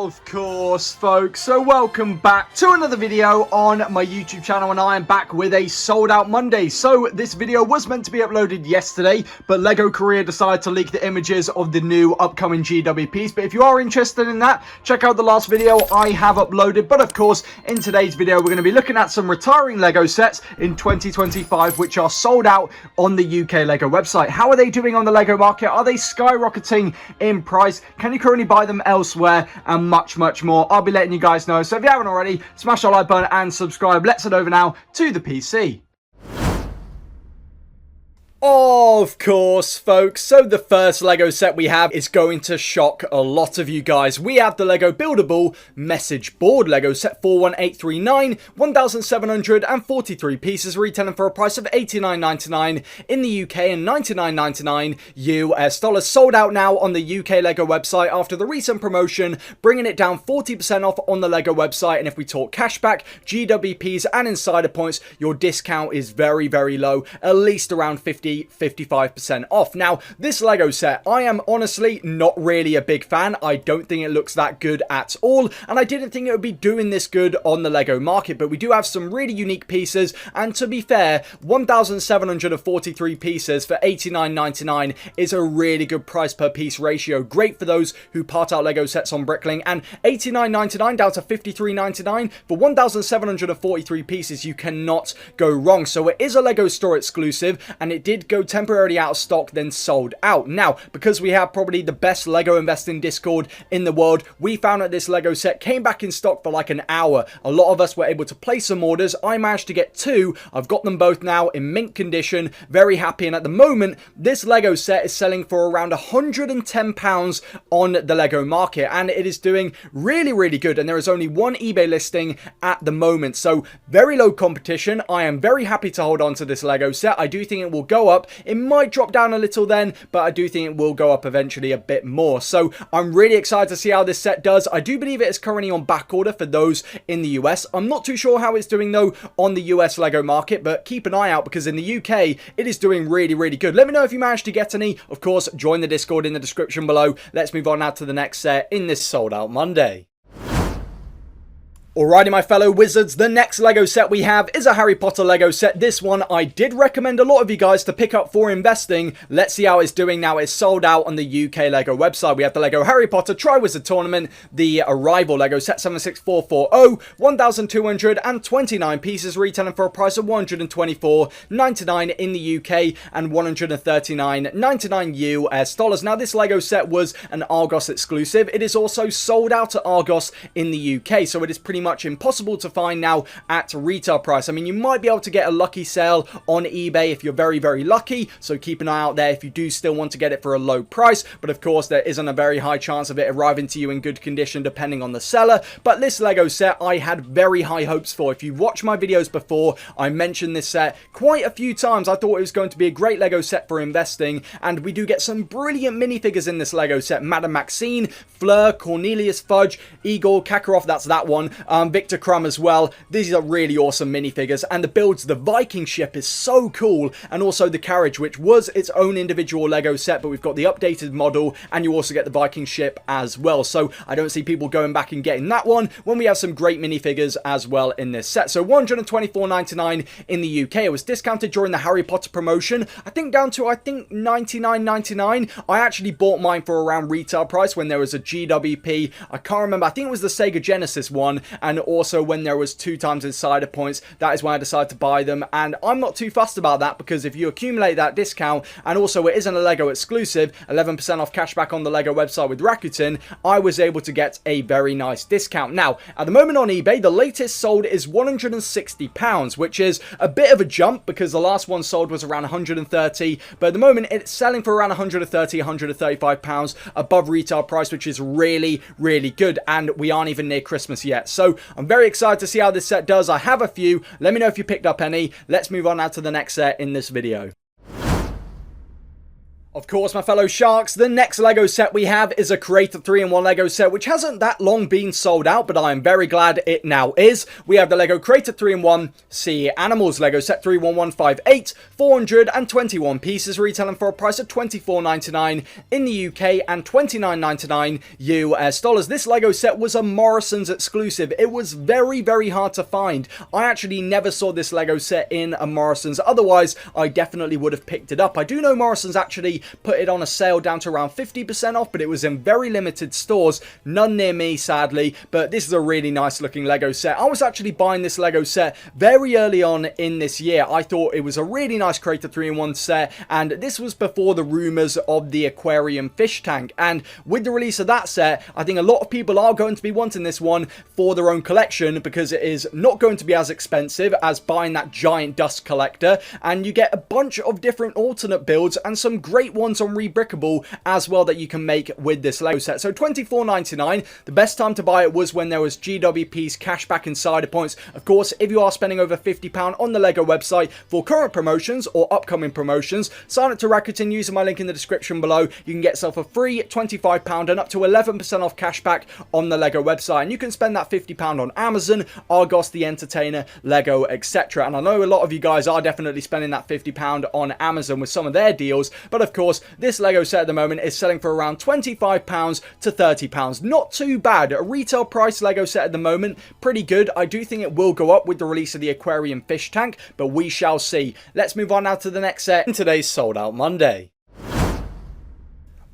Of course, folks, so welcome back to another video on my YouTube channel, and I am back with a sold out Monday. So this video was meant to be uploaded yesterday, but Lego Korea decided to leak the images of the new upcoming GWPs. But if you are interested in that, check out the last video I have uploaded. But of course, in today's video, we're going to be looking at some retiring Lego sets in 2025, which are sold out on the UK Lego website. How are they doing on the Lego market? Are they skyrocketing in price? Can you currently buy them elsewhere? And much more. I'll be letting you guys know. So if you haven't already, smash that like button and subscribe. Let's head over now to the PC. Of course, folks, so the first Lego set we have is going to shock a lot of you guys. We have the Lego Buildable Message Board Lego set 41839, 1,743 pieces, retailing for a price of $89.99 in the UK and $99.99 US dollars. Sold out now on the UK Lego website after the recent promotion, bringing it down 40% off on the Lego website. And if we talk cashback, GWPs and insider points, your discount is very low, at least around 55% off. Now, this Lego set, I am honestly not really a big fan. I don't think it looks that good at all, and I didn't think it would be doing this good on the Lego market, but we do have some really unique pieces, and to be fair, 1,743 pieces for $89.99 is a really good price per piece ratio. Great for those who part out Lego sets on Brickling, and $89.99 down to $53.99 for 1,743 pieces. You cannot go wrong. So it is a Lego store exclusive, and it did go temporarily out of stock, then sold out. Now, because we have probably the best Lego investing Discord in the world, we found that this Lego set came back in stock for like an hour. A lot of us were able to place some orders. I managed to get two. I've got them both now in mint condition. Very happy. And at the moment, this Lego set is selling for around £110 on the Lego market, and it is doing really good. And there is only one eBay listing at the moment, so very low competition. I am very happy to hold on to this Lego set. I do think it will go up. It might drop down a little then, but I do think it will go up eventually a bit more. So I'm really excited to see how this set does. I do believe it is currently on back order for those in the US. I'm not too sure how it's doing though on the US Lego market, but keep an eye out because in the UK it is doing really good. Let me know if you managed to get any. Of course, join the Discord in the description below. Let's move on now to the next set in this sold out Monday. Alrighty, my fellow wizards, the next Lego set we have is a Harry Potter Lego set. This one I did recommend a lot of you guys to pick up for investing. Let's see how it's doing now. It's sold out on the UK Lego website. We have the Lego Harry Potter Tri-Wizard Tournament, the Arrival Lego set 76440, 1,229 pieces, retailing for a price of $124.99 in the UK and $139.99 US dollars. Now, this Lego set was an Argos exclusive. It is also sold out at Argos in the UK, so it is pretty much impossible to find now at retail price. I mean, you might be able to get a lucky sale on eBay if you're very lucky, so keep an eye out there if you do still want to get it for a low price. But of course, there isn't a very high chance of it arriving to you in good condition depending on the seller. But this Lego set I had very high hopes for. If you watched my videos before, I mentioned this set quite a few times. I thought it was going to be a great Lego set for investing, and we do get some brilliant minifigures in this Lego set. Madame Maxine, Fleur, Cornelius Fudge, Igor, Kakarov, that's that one, Victor Crumb as well. These are really awesome minifigures, and the builds, the Viking ship is so cool, and also the carriage, which was its own individual Lego set, but we've got the updated model, and you also get the Viking ship as well. So I don't see people going back and getting that one when we have some great minifigures as well in this set. So $124.99 in the UK. It was discounted during the Harry Potter promotion, I think down to $99.99. I actually bought mine for around retail price when there was a GWP. I can't remember. I think it was the Sega Genesis one, and also when there was 2 times insider points. That is when I decided to buy them, and I'm not too fussed about that because if you accumulate that discount, and also it isn't a Lego exclusive, 11% off cashback on the Lego website with Rakuten, I was able to get a very nice discount. Now, at the moment on eBay, the latest sold is £160, which is a bit of a jump because the last one sold was around 130, but at the moment it's selling for around 130, 135 pounds above retail price, which is really good, and we aren't even near Christmas yet. So I'm very excited to see how this set does. I have a few. Let me know if you picked up any. Let's move on now to the next set in this video. Of course, my fellow sharks, the next LEGO set we have is a Creator 3-in-1 LEGO set, which hasn't that long been sold out, but I am very glad it now is. We have the LEGO Creator 3-in-1 Sea Animals LEGO set 31158, 421 pieces, retailing for a price of $24.99 in the UK and $29.99 US dollars. This LEGO set was a Morrison's exclusive. It was very, very hard to find. I actually never saw this LEGO set in a Morrison's, otherwise I definitely would have picked it up. I do know Morrison's actually put it on a sale down to around 50% off, but it was in very limited stores, none near me sadly, but this is a really nice looking LEGO set. I was actually buying this LEGO set very early on in this year. I thought it was a really nice Creator 3-in-1 set, and this was before the rumours of the aquarium fish tank, and with the release of that set, I think a lot of people are going to be wanting this one for their own collection, because it is not going to be as expensive as buying that giant dust collector, and you get a bunch of different alternate builds and some great ones on Rebrickable as well that you can make with this LEGO set. So $24.99, the best time to buy it was when there was GWP's cashback insider points. Of course, if you are spending over £50 on the LEGO website for current promotions or upcoming promotions, sign up to Rakuten using my link in the description below. You can get yourself a free £25 and up to 11% off cashback on the LEGO website, and you can spend that £50 on Amazon, Argos, The Entertainer, LEGO, etc. And I know a lot of you guys are definitely spending that £50 on Amazon with some of their deals, but of course this LEGO set at the moment is selling for around £25 to £30. Not too bad. A retail price LEGO set at the moment, pretty good. I do think it will go up with the release of the aquarium fish tank, but we shall see. Let's move on now to the next set in today's Sold Out Monday.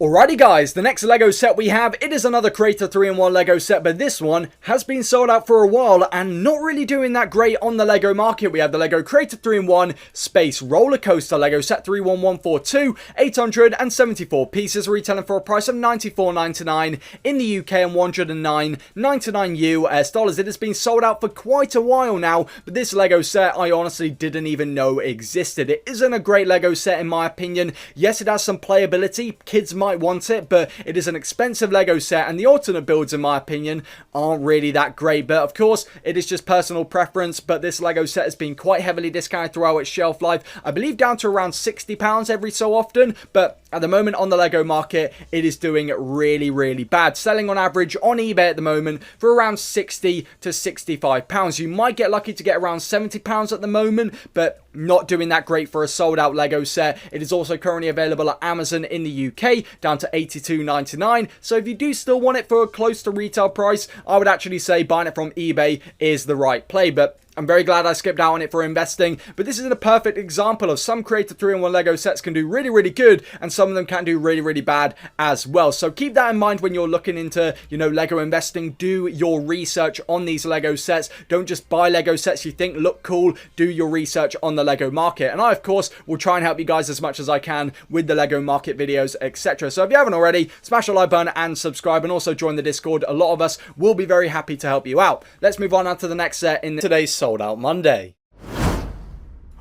Alrighty guys, the next LEGO set we have, it is another Creator 3-in-1 LEGO set, but this one has been sold out for a while and not really doing that great on the LEGO market. We have the LEGO Creator 3-in-1 Space Roller Coaster LEGO set 31142, 874 pieces, retailing for a price of $94.99 in the UK and $109.99 US dollars. It has been sold out for quite a while now, but this LEGO set I honestly didn't even know existed. It isn't a great LEGO set in my opinion. Yes, it has some playability, kids might want it, but it is an expensive LEGO set, and the alternate builds in my opinion aren't really that great. But of course it is just personal preference, but this LEGO set has been quite heavily discounted throughout its shelf life, I believe down to around £60 every so often, but at the moment on the LEGO market it is doing really bad, selling on average on eBay at the moment for around £60 to £65. You might get lucky to get around £70 at the moment, but not doing that great for a sold out LEGO set. It is also currently available at Amazon in the UK down to $82.99, so if you do still want it for close to retail price, I would actually say buying it from eBay is the right play. But I'm very glad I skipped out on it for investing, but this is a perfect example of some Creator 3-in-1 LEGO sets can do really good, and some of them can do really bad as well. So keep that in mind when you're looking into, LEGO investing. Do your research on these LEGO sets. Don't just buy LEGO sets you think look cool. Do your research on the LEGO market. And I, of course, will try and help you guys as much as I can with the LEGO market videos, etc. So if you haven't already, smash the like button and subscribe, and also join the Discord. A lot of us will be very happy to help you out. Let's move on now to the next set in today's Sold Out Monday.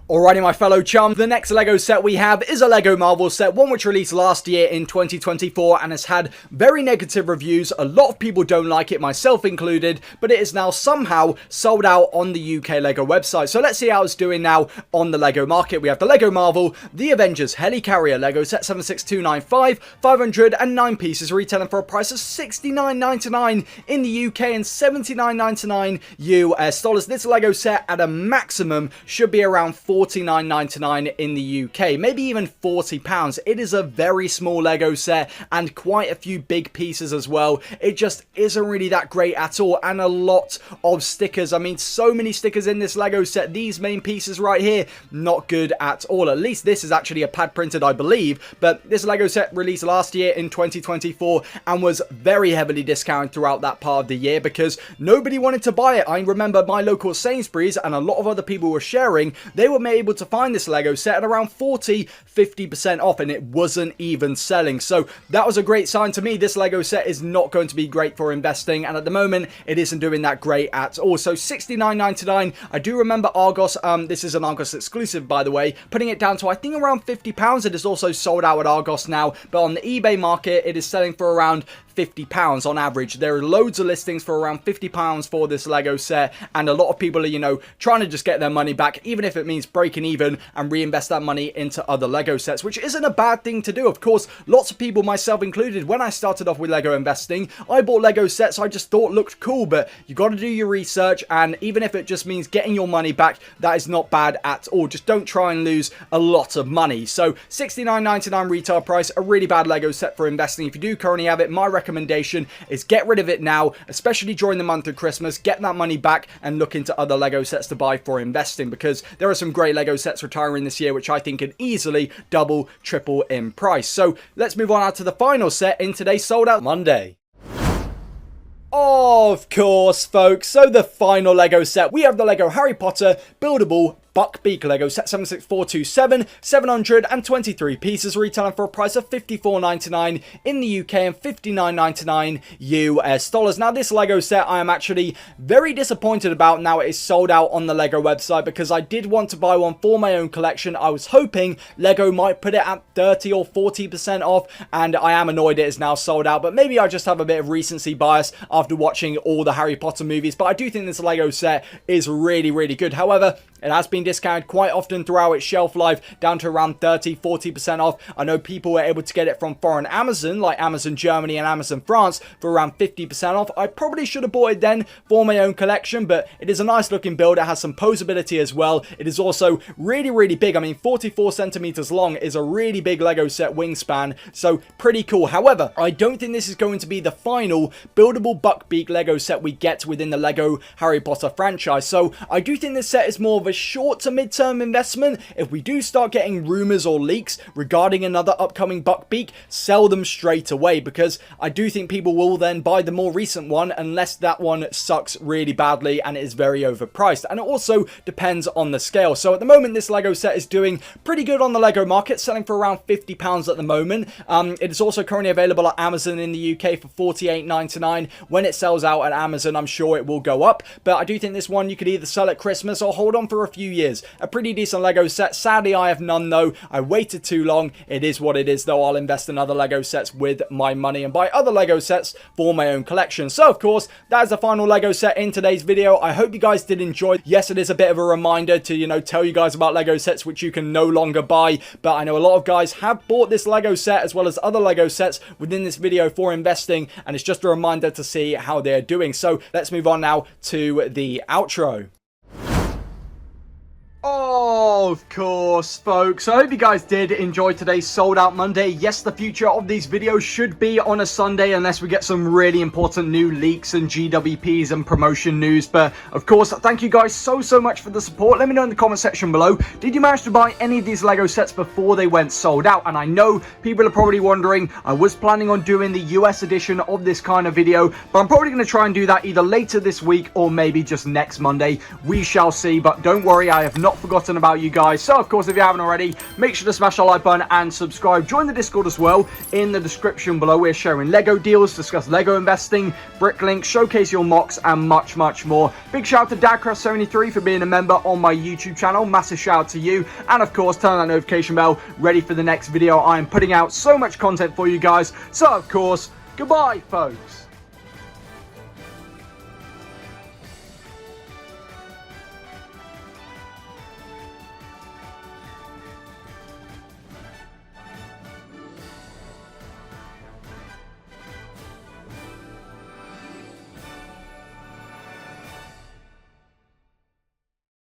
Alrighty my fellow chums, the next LEGO set we have is a LEGO Marvel set, one which released last year in 2024 and has had very negative reviews. A lot of people don't like it, myself included, but it is now somehow sold out on the UK LEGO website. So let's see how it's doing now on the LEGO market. We have the LEGO Marvel The Avengers Helicarrier LEGO set 76295, 509 pieces, retailing for a price of $69.99 in the UK and $79.99 US dollars. This LEGO set at a maximum should be around $49.99 in the UK, maybe even £40. It is a very small LEGO set and quite a few big pieces as well. It just isn't really that great at all, and a lot of stickers. I mean, so many stickers in this LEGO set. These main pieces right here, not good at all. At least this is actually a pad printed, I believe, but this LEGO set released last year in 2024 and was very heavily discounted throughout that part of the year because nobody wanted to buy it. I remember my local Sainsbury's and a lot of other people were sharing, they were able to find this LEGO set at around 40-50% off, and it wasn't even selling. So that was a great sign to me. This LEGO set is not going to be great for investing, and at the moment it isn't doing that great at all. So $69.99. I do remember Argos, this is an Argos exclusive by the way, putting it down to I think around £50. It is also sold out at Argos now, but on the eBay market it is selling for around £50 on average. There are loads of listings for around £50 for this Lego set, and a lot of people are, you know, trying to just get their money back, even if it means breaking even, and reinvest that money into other Lego sets, which isn't a bad thing to do. Of course, lots of people, myself included, when I started off with Lego investing, I bought Lego sets I just thought looked cool, but you got to do your research, and even if it just means getting your money back, that is not bad at all. Just don't try and lose a lot of money. So $69.99 retail price, a really bad Lego set for investing. If you do currently have it, my recommendation is get rid of it now, especially during the month of Christmas. Get that money back and look into other Lego sets to buy for investing, because there are some great Lego sets retiring this year which I think could easily double, triple in price. So let's move on out to the final set in today's Sold Out Monday. Of course, folks, so the final Lego set, we have the Lego Harry Potter Buildable Buckbeak Lego set 76427, 723 pieces, retailing for a price of $54.99 in the UK and $59.99 US dollars. Now, this Lego set I am actually very disappointed about now it is sold out on the Lego website, because I did want to buy one for my own collection. I was hoping Lego might put it at 30 or 40% off, and I am annoyed it is now sold out, but maybe I just have a bit of recency bias after watching all the Harry Potter movies. But I do think this Lego set is really, really good. However, it has been discounted quite often throughout its shelf life, down to around 30-40% off. I know people were able to get it from foreign Amazon, like Amazon Germany and Amazon France, for around 50% off. I probably should have bought it then for my own collection, but it is a nice looking build. It has some posability as well. It is also really, really big. I mean, 44 centimeters long is a really big Lego set wingspan, so pretty cool. However, I don't think this is going to be the final Buildable Buckbeak Lego set we get within the Lego Harry Potter franchise. So I do think this set is more of a short to mid-term investment. If we do start getting rumors or leaks regarding another upcoming Buckbeak, sell them straight away, because I do think people will then buy the more recent one unless that one sucks really badly and it is very overpriced. And it also depends on the scale. So at the moment, this Lego set is doing pretty good on the Lego market, selling for around £50 at the moment. It is also currently available at Amazon in the UK for $48.99. When it sells out at Amazon, I'm sure it will go up, but I do think this one you could either sell at Christmas or hold on for a few years. A pretty decent Lego set. Sadly, I have none though. I waited too long. It is what it is though. I'll invest in other Lego sets with my money and buy other Lego sets for my own collection. So of course, that is the final Lego set in today's video. I hope you guys did enjoy. Yes, it is a bit of a reminder to, you know, tell you guys about Lego sets which you can no longer buy, but I know a lot of guys have bought this Lego set as well as other Lego sets within this video for investing, and it's just a reminder to see how they're doing. So let's move on now to the outro. Of course, folks. I hope you guys did enjoy today's Sold Out Monday. Yes, the future of these videos should be on a Sunday unless we get some really important new leaks and GWPs and promotion news. But of course, thank you guys so much for the support. Let me know in the comment section below, did you manage to buy any of these Lego sets before they went sold out? And I know people are probably wondering, I was planning on doing the US edition of this kind of video, but I'm probably going to try and do that either later this week or maybe just next Monday. We shall see, but don't worry, I have not forgotten about you guys. So of course, if you haven't already, make sure to smash the like button and subscribe. Join the Discord as well in the description below. We're sharing Lego deals, discuss Lego investing, Bricklink, showcase your mocks, and much more. Big shout out to Dadcraft73 for being a member on my YouTube channel. Massive shout out to you, and of course turn that notification bell ready for the next video. I am putting out so much content for you guys. So of course, goodbye folks.